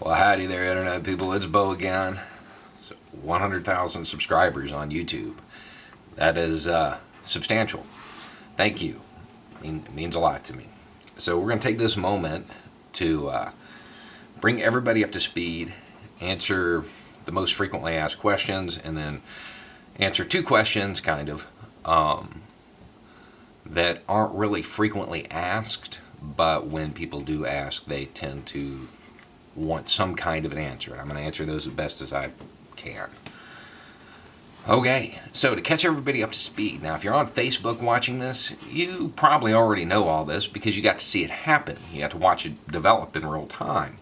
Well, howdy there, Internet people. It's Bo again. So 100,000 subscribers on YouTube. That is substantial. Thank you. It means a lot to me. So we're going to take this moment to bring everybody up to speed, answer the most frequently asked questions, and then answer two questions, kind of, that aren't really frequently asked, but when people do ask, they tend to want some kind of an answer. I'm going to answer those as best as I can. Okay, so to catch everybody up to speed, now if you're on Facebook watching this, you probably already know all this because you got to see it happen. You got to watch it develop in real time.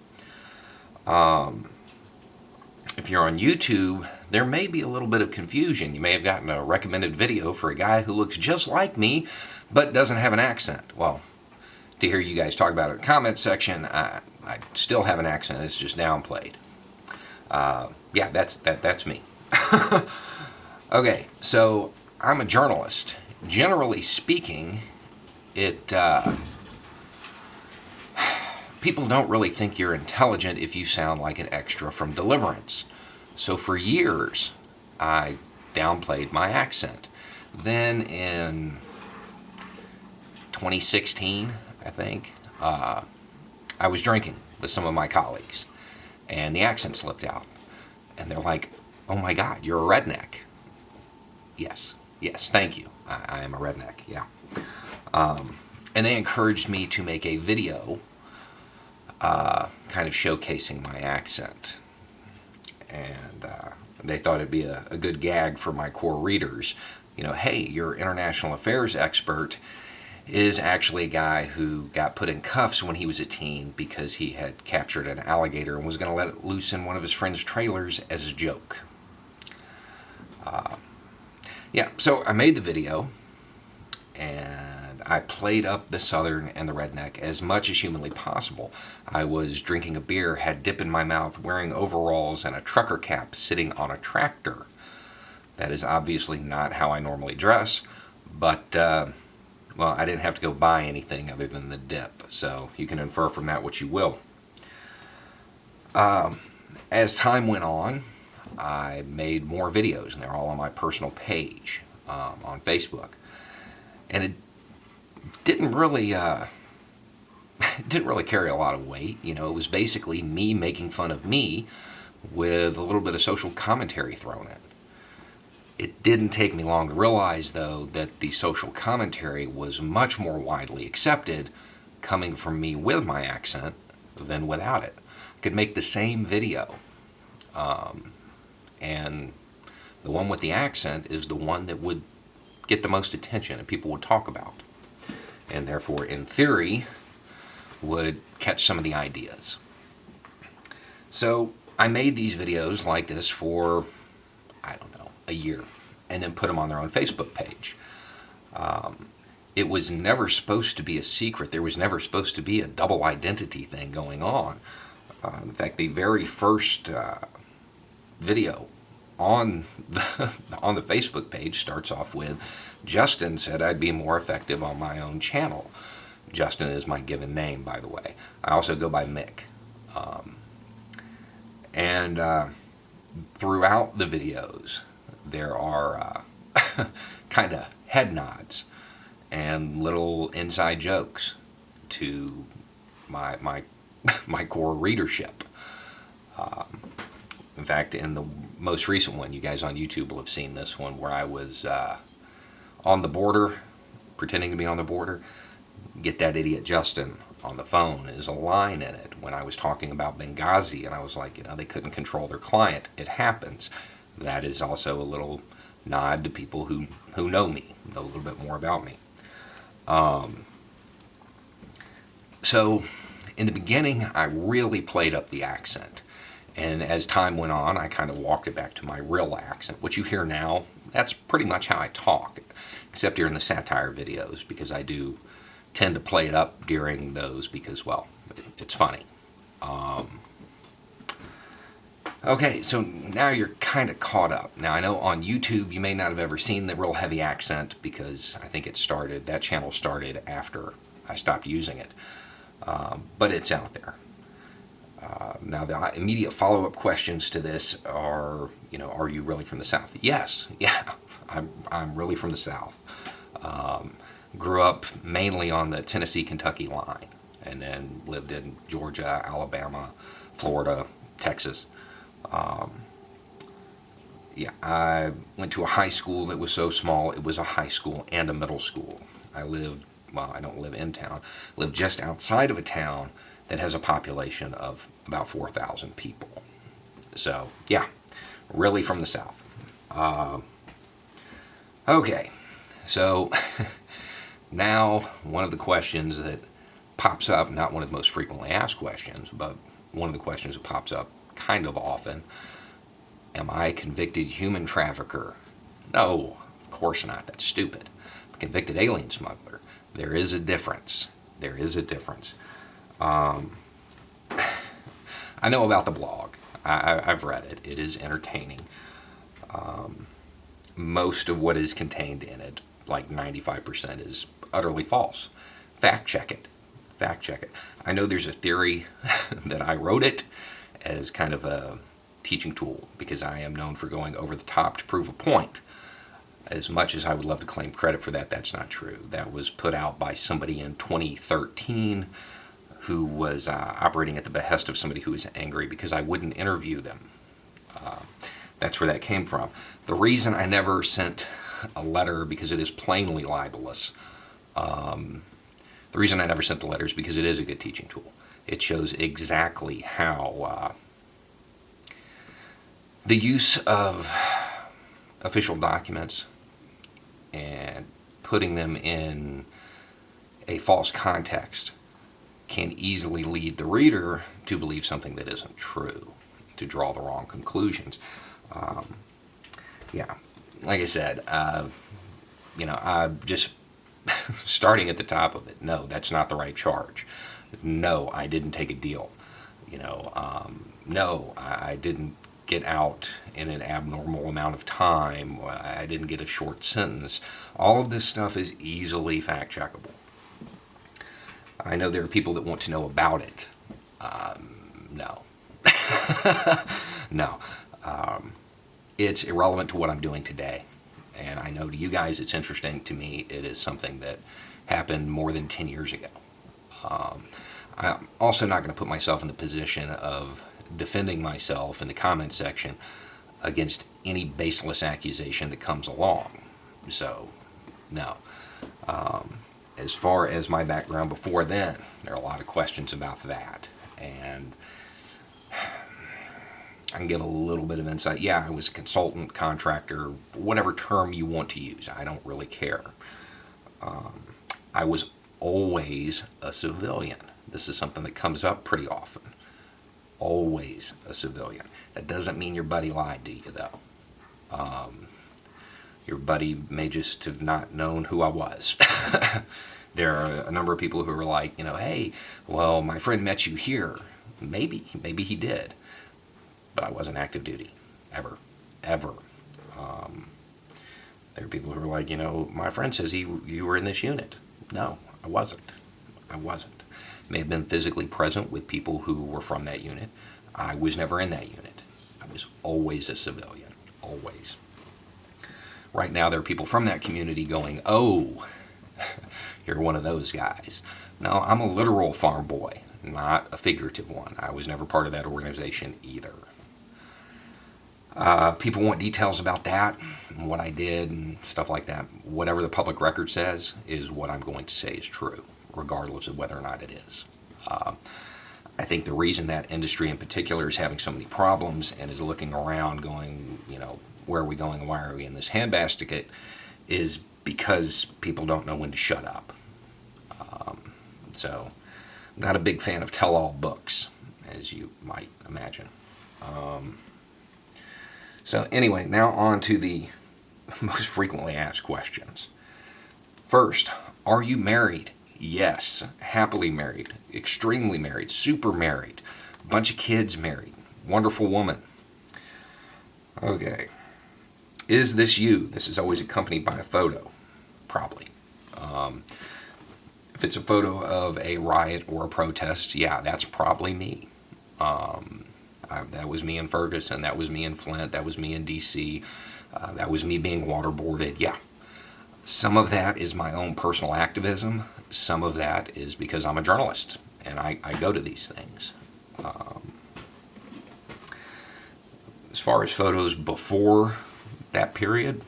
If you're on YouTube, there may be a little bit of confusion. You may have gotten a recommended video for a guy who looks just like me, but doesn't have an accent. Well, to hear you guys talk about it in the comments section, I still have an accent. It's just downplayed. Yeah, that's me. Okay, so I'm a journalist. Generally speaking, people don't really think you're intelligent if you sound like an extra from Deliverance. So for years, I downplayed my accent. Then in 2016, I think, I was drinking with some of my colleagues, and the accent slipped out. And they're like, "Oh my God, you're a redneck." Yes, thank you. I am a redneck, yeah. And they encouraged me to make a video kind of showcasing my accent. And they thought it'd be a good gag for my core readers. You know, hey, your international affairs expert is actually a guy who got put in cuffs when he was a teen because he had captured an alligator and was going to let it loose in one of his friend's trailers as a joke. Yeah, so I made the video, and I played up the Southern and the redneck as much as humanly possible. I was drinking a beer, had dip in my mouth, wearing overalls and a trucker cap, sitting on a tractor. That is obviously not how I normally dress, but well, I didn't have to go buy anything other than the dip, so you can infer from that what you will. As time went on, I made more videos, and they're all on my personal page on Facebook. And it didn't really carry a lot of weight. You know, it was basically me making fun of me with a little bit of social commentary thrown in. It didn't take me long to realize, though, that the social commentary was much more widely accepted coming from me with my accent than without it. I could make the same video, and the one with the accent is the one that would get the most attention and people would talk about, and therefore, in theory, would catch some of the ideas. So I made these videos like this for, I don't know, a year, and then put them on their own Facebook page. It was never supposed to be a secret. There was never supposed to be a double identity thing going on. In fact, the very first video on the Facebook page starts off with, "Justin said I'd be more effective on my own channel." Justin is my given name, by the way. I also go by Mick. And throughout the videos, there are kind of head nods and little inside jokes to my core readership. In fact, in the most recent one, you guys on YouTube will have seen this one, where I was on the border, pretending to be on the border. "Get that idiot Justin on the phone" is a line in it when I was talking about Benghazi, and I was like, you know, they couldn't control their client. It happens. That is also a little nod to people who know me, know a little bit more about me. So in the beginning, I really played up the accent. And as time went on, I kind of walked it back to my real accent. What you hear now, that's pretty much how I talk, except during the satire videos, because I do tend to play it up during those because, well, it's funny. Okay, so now you're kind of caught up. Now, I know on YouTube you may not have ever seen the real heavy accent because I think that channel started after I stopped using it. But it's out there. Now, the immediate follow-up questions to this are, are you really from the South? Yes, yeah, I'm really from the South. Grew up mainly on the Tennessee-Kentucky line, and then lived in Georgia, Alabama, Florida, Texas. Yeah, I went to a high school that was so small, it was a high school and a middle school. I don't live in town, live just outside of a town that has a population of about 4,000 people. So, yeah, really from the South. Okay, so now one of the questions that pops up, not one of the most frequently asked questions, but one of the questions that pops up kind of often: am I a convicted human trafficker? No, of course not. That's stupid. I'm a convicted alien smuggler. There is a difference. There is a difference. I know about the blog. I've read it. It is entertaining. Most of what is contained in it, like 95%, is utterly false. Fact check it. Fact check it. I know there's a theory that I wrote it as kind of a teaching tool because I am known for going over the top to prove a point. As much as I would love to claim credit for that, that's not true. That was put out by somebody in 2013 who was operating at the behest of somebody who was angry because I wouldn't interview them. That's where that came from. The reason I never sent a letter, because it is plainly libelous, the reason I never sent the letter is because it is a good teaching tool. It shows exactly how the use of official documents and putting them in a false context can easily lead the reader to believe something that isn't true, to draw the wrong conclusions. Yeah, like I said, I'm just starting at the top of it. No, that's not the right charge. No, I didn't take a deal. No, I didn't get out in an abnormal amount of time. I didn't get a short sentence. All of this stuff is easily fact checkable. I know there are people that want to know about it. No. No. It's irrelevant to what I'm doing today. And I know to you guys it's interesting. To me, it is something that happened more than 10 years ago. I'm also not going to put myself in the position of defending myself in the comment section against any baseless accusation that comes along. So, no. As far as my background before then, there are a lot of questions about that. And I can give a little bit of insight. Yeah, I was a consultant, contractor, whatever term you want to use. I don't really care. I was always a civilian. This is something that comes up pretty often. Always a civilian. That doesn't mean your buddy lied to you, though. Your buddy may just have not known who I was. There are a number of people who are like, hey, well, my friend met you here. Maybe he did. But I wasn't active duty. Ever. There are people who are like, my friend says you were in this unit. No, I wasn't. May have been physically present with people who were from that unit. I was never in that unit. I was always a civilian. Always. Right now there are people from that community going, oh, you're one of those guys. No, I'm a literal farm boy, not a figurative one. I was never part of that organization either. People want details about that and what I did and stuff like that. Whatever the public record says is what I'm going to say is true, regardless of whether or not it is. I think the reason that industry in particular is having so many problems and is looking around going, where are we going and why are we in this handbasket, is because people don't know when to shut up. So I'm not a big fan of tell-all books, as you might imagine. So anyway, now on to the most frequently asked questions. First, are you married? Yes, happily married, extremely married, super married, a bunch of kids married, wonderful woman. Okay, is this you? This is always accompanied by a photo, probably. If it's a photo of a riot or a protest, yeah, that's probably me. That was me in Ferguson. That was me in Flint. That was me in D.C. That was me being waterboarded. Yeah. Some of that is my own personal activism. Some of that is because I'm a journalist and I go to these things. As far as photos before that period,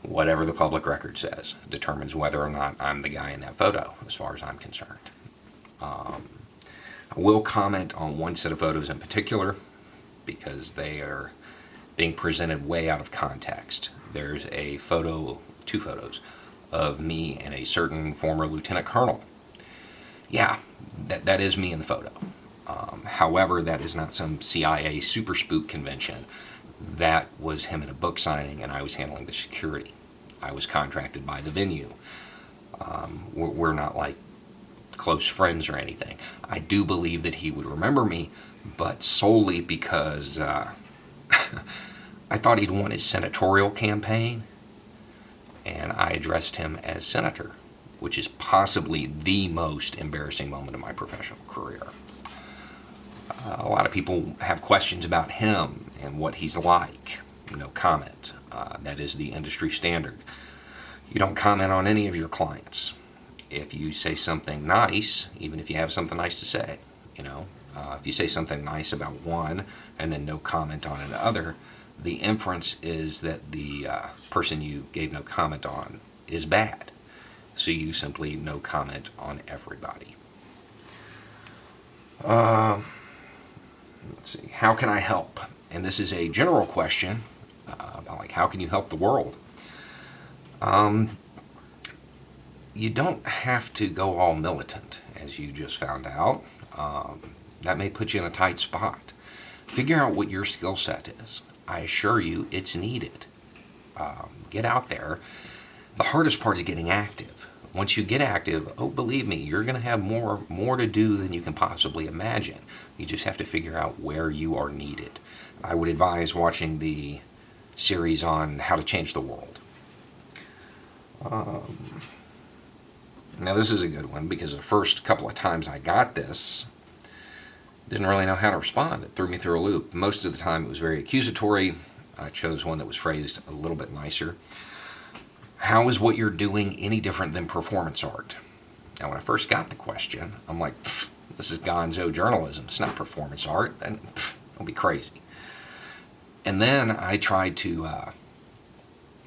whatever the public record says determines whether or not I'm the guy in that photo, as far as I'm concerned. I will comment on one set of photos in particular because they are being presented way out of context. There's a photo, two photos, of me and a certain former lieutenant colonel. Yeah, that is me in the photo. However, that is not some CIA super spook convention. That was him at a book signing, and I was handling the security. I was contracted by the venue. We're not like close friends or anything. I do believe that he would remember me, but solely because I thought he'd won his senatorial campaign, and I addressed him as senator, which is possibly the most embarrassing moment of my professional career. A lot of people have questions about him and what he's like. No comment. That is the industry standard. You don't comment on any of your clients. If you say something nice, even if you have something nice to say, if you say something nice about one and then no comment on another, the inference is that the person you gave no comment on is bad. So you simply no comment on everybody. Let's see. How can I help? And this is a general question about like how can you help the world? You don't have to go all militant, as you just found out. That may put you in a tight spot. Figure out what your skill set is. I assure you it's needed. Get out there. The hardest part is getting active. Once you get active, oh, believe me, you're going to have more to do than you can possibly imagine. You just have to figure out where you are needed. I would advise watching the series on how to change the world. Now this is a good one because the first couple of times I got this, didn't really know how to respond. It threw me through a loop. Most of the time it was very accusatory. I chose one that was phrased a little bit nicer. How is what you're doing any different than performance art? Now when I first got the question, I'm like, this is gonzo journalism. It's not performance art. Don't be crazy. And then I tried to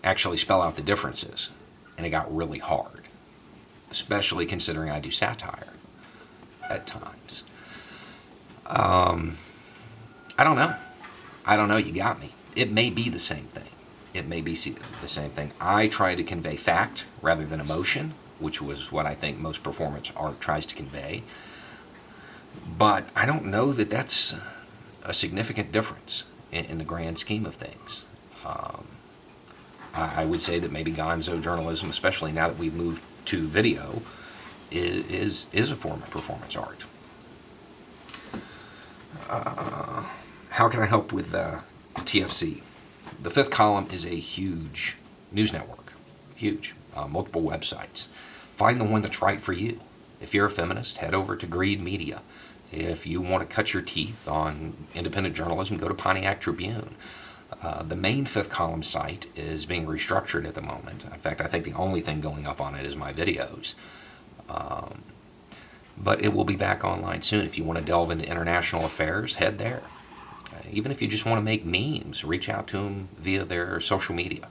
actually spell out the differences, and it got really hard, especially considering I do satire at times. I don't know. You got me. It may be the same thing. The same thing. I try to convey fact rather than emotion, which was what I think most performance art tries to convey. But I don't know that that's a significant difference in the grand scheme of things. I would say that maybe gonzo journalism, especially now that we've moved to video, is a form of performance art. How can I help with TFC? The Fifth Column is a huge news network. Huge. Multiple websites. Find the one that's right for you. If you're a feminist, head over to Greed Media. If you want to cut your teeth on independent journalism, go to Pontiac Tribune. The main Fifth Column site is being restructured at the moment. In fact, I think the only thing going up on it is my videos. But it will be back online soon. If you want to delve into international affairs, head there. Even if you just want to make memes, reach out to them via their social media.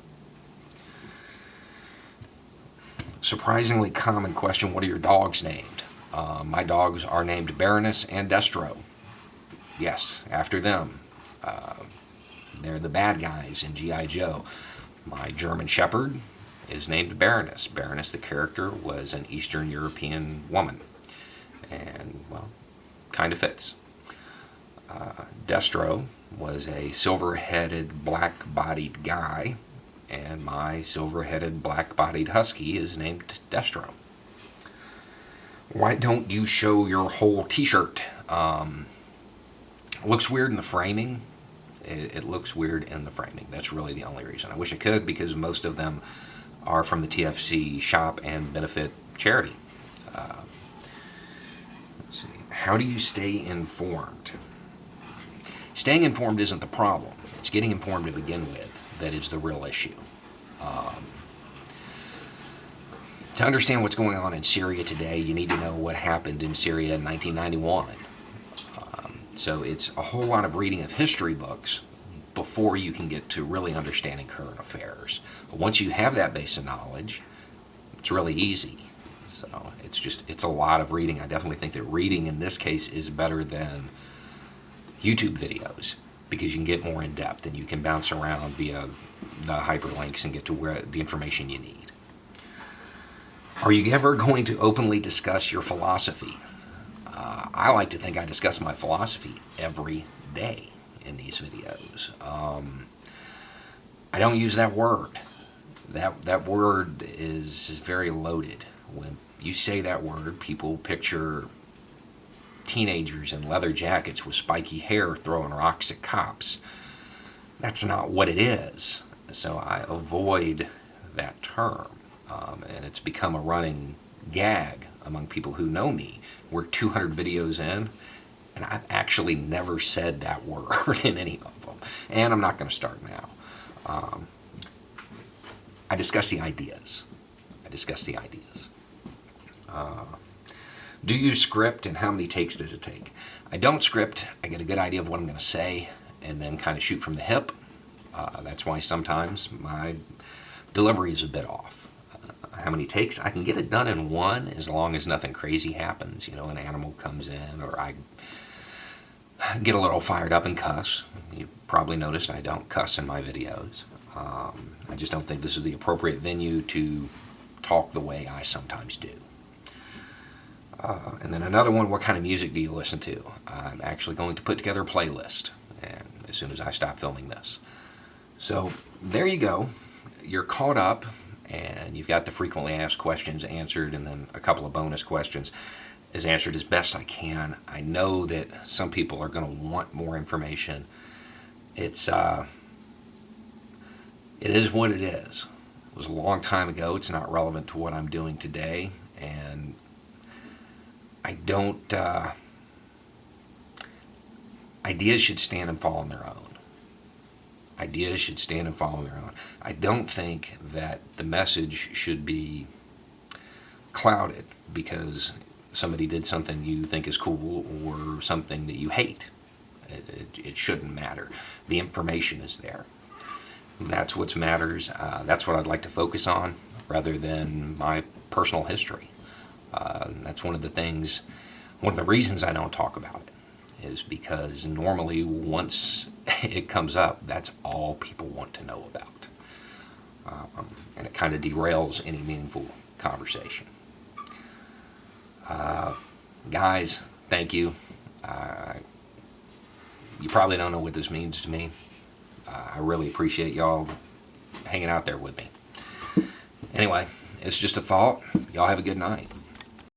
Surprisingly common question, what are your dogs named? My dogs are named Baroness and Destro. Yes, after them. They're the bad guys in G.I. Joe. My German Shepherd is named Baroness. Baroness, the character, was an Eastern European woman. And, well, kind of fits. Destro was a silver-headed, black-bodied guy, and my silver-headed, black-bodied husky is named Destro. Why don't you show your whole t-shirt? Looks weird in the framing. It looks weird in the framing. That's really the only reason. I wish I could, because most of them are from the TFC shop and benefit charity. Let's see. How do you stay informed? Staying informed isn't the problem. It's getting informed to begin with that is the real issue. To understand what's going on in Syria today, you need to know what happened in Syria in 1991. So it's a whole lot of reading of history books before you can get to really understanding current affairs. But once you have that base of knowledge, it's really easy. So it's a lot of reading. I definitely think that reading in this case is better than YouTube videos because you can get more in depth and you can bounce around via the hyperlinks and get to where the information you need. Are you ever going to openly discuss your philosophy? I like to think I discuss my philosophy every day in these videos. I don't use that word. That word is very loaded. When you say that word, people picture teenagers in leather jackets with spiky hair throwing rocks at cops. That's not what it is. So I avoid that term. And it's become a running gag among people who know me. We're 200 videos in, and I've actually never said that word in any of them. And I'm not going to start now. I discuss the ideas. Do you script, and how many takes does it take? I don't script. I get a good idea of what I'm going to say, and then kind of shoot from the hip. That's why sometimes my delivery is a bit off. How many takes? I can get it done in one as long as nothing crazy happens. An animal comes in or I get a little fired up and cuss. You probably noticed I don't cuss in my videos. I just don't think this is the appropriate venue to talk the way I sometimes do. And then another one, what kind of music do you listen to? I'm actually going to put together a playlist and as soon as I stop filming this. So there you go. You're caught up. And you've got the frequently asked questions answered, and then a couple of bonus questions is answered as best I can. I know that some people are going to want more information. It is what it is. It was a long time ago. It's not relevant to what I'm doing today, and I don't. Ideas should stand and fall on their own. Ideas should stand and fall on their own. I don't think that the message should be clouded because somebody did something you think is cool or something that you hate. It shouldn't matter. The information is there. That's what matters. That's what I'd like to focus on rather than my personal history. That's one of the reasons I don't talk about it is because normally once it comes up, that's all people want to know about. And it kind of derails any meaningful conversation. Guys, thank you. You probably don't know what this means to me. I really appreciate y'all hanging out there with me. Anyway, it's just a thought. Y'all have a good night.